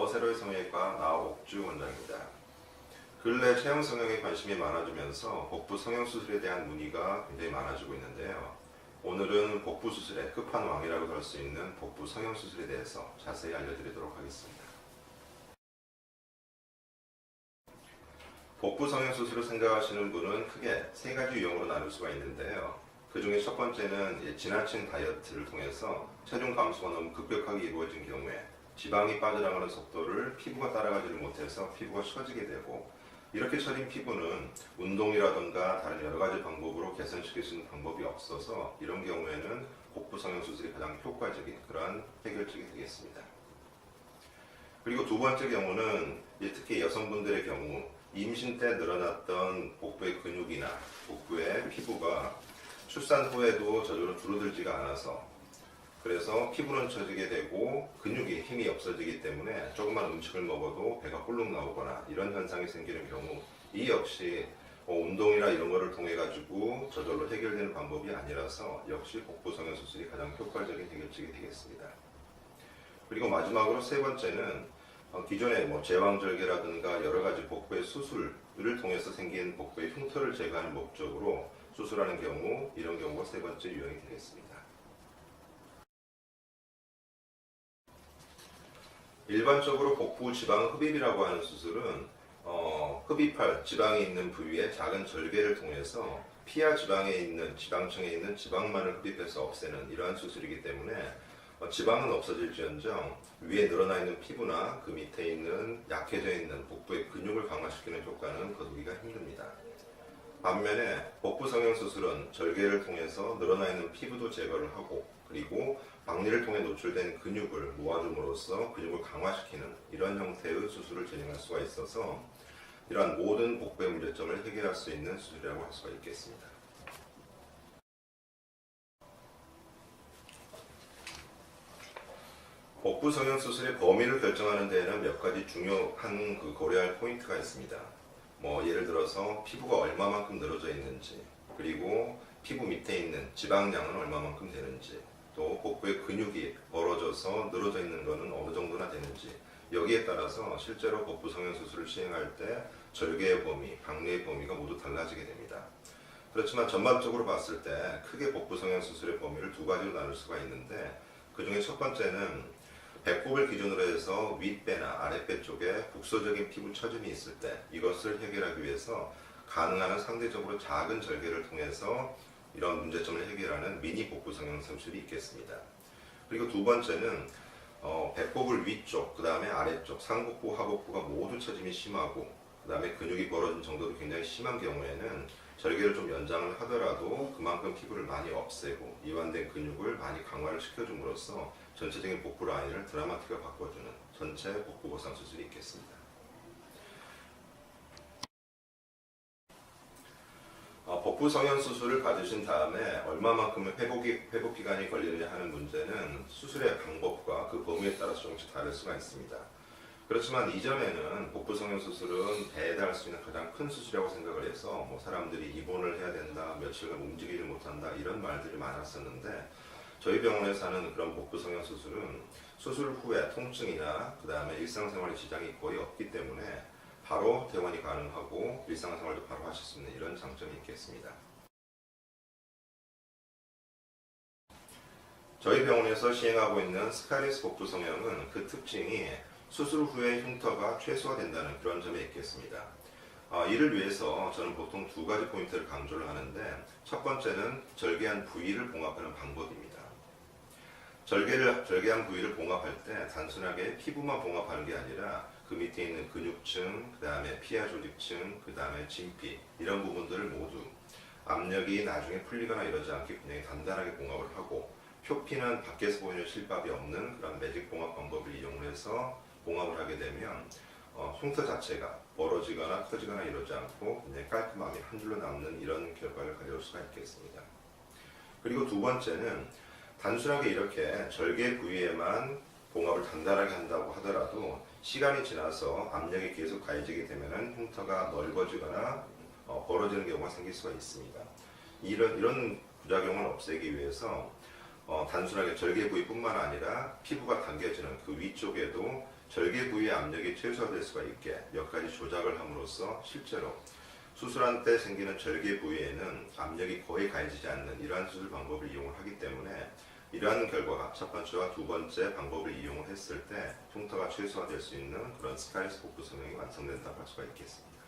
세로의 성형외과 나옥주 원장입니다. 근래 체형 성형에 관심이 많아지면서 복부 성형 수술에 대한 문의가 굉장히 많아지고 있는데요. 오늘은 복부 수술의 끝판왕이라고 할 수 있는 복부 성형 수술에 대해서 자세히 알려드리도록 하겠습니다. 복부 성형 수술을 생각하시는 분은 크게 세 가지 유형으로 나눌 수가 있는데요. 그 중에 첫 번째는 지나친 다이어트를 통해서 체중 감소가 너무 급격하게 이루어진 경우에 지방이 빠져나가는 속도를 피부가 따라가지를 못해서 피부가 처지게 되고, 이렇게 처진 피부는 운동이라든가 다른 여러 가지 방법으로 개선시킬 수 있는 방법이 없어서 이런 경우에는 복부 성형 수술이 가장 효과적인 그러한 해결책이 되겠습니다. 그리고 두 번째 경우는 특히 여성분들의 경우 임신 때 늘어났던 복부의 근육이나 복부의 피부가 출산 후에도 저절로 줄어들지가 않아서, 그래서 피부는 처지게 되고 근육이 힘이 없어지기 때문에 조그만 음식을 먹어도 배가 홀룩 나오거나 이런 현상이 생기는 경우, 이 역시 운동이나 이런 거를 통해 가지고 저절로 해결되는 방법이 아니라서 역시 복부 성형 수술이 가장 효과적인 해결책이 되겠습니다. 그리고 마지막으로 세 번째는 기존의 제왕절개라든가 여러 가지 복부의 수술을 통해서 생긴 복부의 흉터를 제거하는 목적으로 수술하는 경우, 이런 경우가 세 번째 유형이 되겠습니다. 일반적으로 복부 지방 흡입이라고 하는 수술은 흡입할 지방이 있는 부위에 작은 절개를 통해서 피하 지방에 있는 지방층에 있는 지방만을 흡입해서 없애는 이러한 수술이기 때문에 지방은 없어질지언정 위에 늘어나 있는 피부나 그 밑에 있는 약해져 있는 복부의 근육을 강화시키는 효과는 거두기가 힘듭니다. 반면에 복부 성형 수술은 절개를 통해서 늘어나 있는 피부도 제거를 하고, 그리고 박리를 통해 노출된 근육을 모아줌으로써 근육을 강화시키는 이런 형태의 수술을 진행할 수가 있어서 이러한 모든 복부의 문제점을 해결할 수 있는 수술이라고 할 수가 있겠습니다. 복부 성형 수술의 범위를 결정하는 데에는 몇 가지 중요한 고려할 포인트가 있습니다. 예를 들어서 피부가 얼마만큼 늘어져 있는지, 그리고 피부 밑에 있는 지방량은 얼마만큼 되는지, 또 복부의 근육이 벌어져서 늘어져 있는 것은 어느 정도나 되는지, 여기에 따라서 실제로 복부 성형 수술을 시행할 때 절개의 범위, 박리의 범위가 모두 달라지게 됩니다. 그렇지만 전반적으로 봤을 때 크게 복부 성형 수술의 범위를 두 가지로 나눌 수가 있는데, 그 중에 첫 번째는 배꼽을 기준으로 해서 윗배나 아랫배 쪽에 국소적인 피부 처짐이 있을 때 이것을 해결하기 위해서 가능한 한 상대적으로 작은 절개를 통해서 이런 문제점을 해결하는 미니 복부 성형 수술이 있겠습니다. 그리고 두 번째는 배꼽을 위쪽, 그 다음에 아래쪽, 상복부, 하복부가 모두 처짐이 심하고, 그 다음에 근육이 벌어진 정도도 굉장히 심한 경우에는 절개를 좀 연장을 하더라도 그만큼 피부를 많이 없애고 이완된 근육을 많이 강화를 시켜줌으로써 전체적인 복부 라인을 드라마틱하게 바꿔주는 전체 복부 보상 수술이 있겠습니다. 복부 성형 수술을 받으신 다음에 얼마만큼의 회복 기간이 걸리느냐 하는 문제는 수술의 방법과 그 범위에 따라서 조금씩 다를 수가 있습니다. 그렇지만 이전에는 복부 성형 수술은 배에다 할 수 있는 가장 큰 수술이라고 생각을 해서 사람들이 입원을 해야 된다, 며칠간 움직이지 못한다 이런 말들이 많았었는데, 저희 병원에서 하는 그런 복부 성형 수술은 수술 후에 통증이나 그 다음에 일상생활에 지장이 거의 없기 때문에 바로 퇴원이 가능하고 일상생활도 바로 하실 수 있는 이런 장점이 있겠습니다. 저희 병원에서 시행하고 있는 스카이리스 복부 성형은 그 특징이 수술 후에 흉터가 최소화 된다는 그런 점에 있겠습니다. 이를 위해서 저는 보통 두 가지 포인트를 강조를 하는데, 첫 번째는 절개한 부위를 봉합하는 방법입니다. 절개한 부위를 봉합할 때 단순하게 피부만 봉합하는 게 아니라 그 밑에 있는 근육층, 그 다음에 피하 조직층, 그 다음에 진피 이런 부분들을 모두 압력이 나중에 풀리거나 이러지 않게 굉장히 단단하게 봉합을 하고, 표피는 밖에서 보이는 실밥이 없는 그런 매직 봉합 방법을 이용해서 봉합을 하게 되면 흉터 자체가 벌어지거나 커지거나 이러지 않고 굉장히 깔끔하게 한 줄로 남는 이런 결과를 가져올 수가 있겠습니다. 그리고 두 번째는 단순하게 이렇게 절개 부위에만 봉합을 단단하게 한다고 하더라도 시간이 지나서 압력이 계속 가해지게 되면 흉터가 넓어지거나 벌어지는 경우가 생길 수가 있습니다. 이런 부작용을 없애기 위해서 단순하게 절개 부위뿐만 아니라 피부가 당겨지는 그 위쪽에도 절개 부위의 압력이 최소화될 수가 있게 몇 가지 조작을 함으로써 실제로 수술한 때 생기는 절개 부위에는 압력이 거의 가해지지 않는 이러한 수술 방법을 이용을 하기 때문에 이러한 결과가 첫 번째와 두 번째 방법을 이용을 했을 때 흉터가 최소화될 수 있는 그런 스카이스코프 성형이 완성된다고 할 수가 있겠습니다.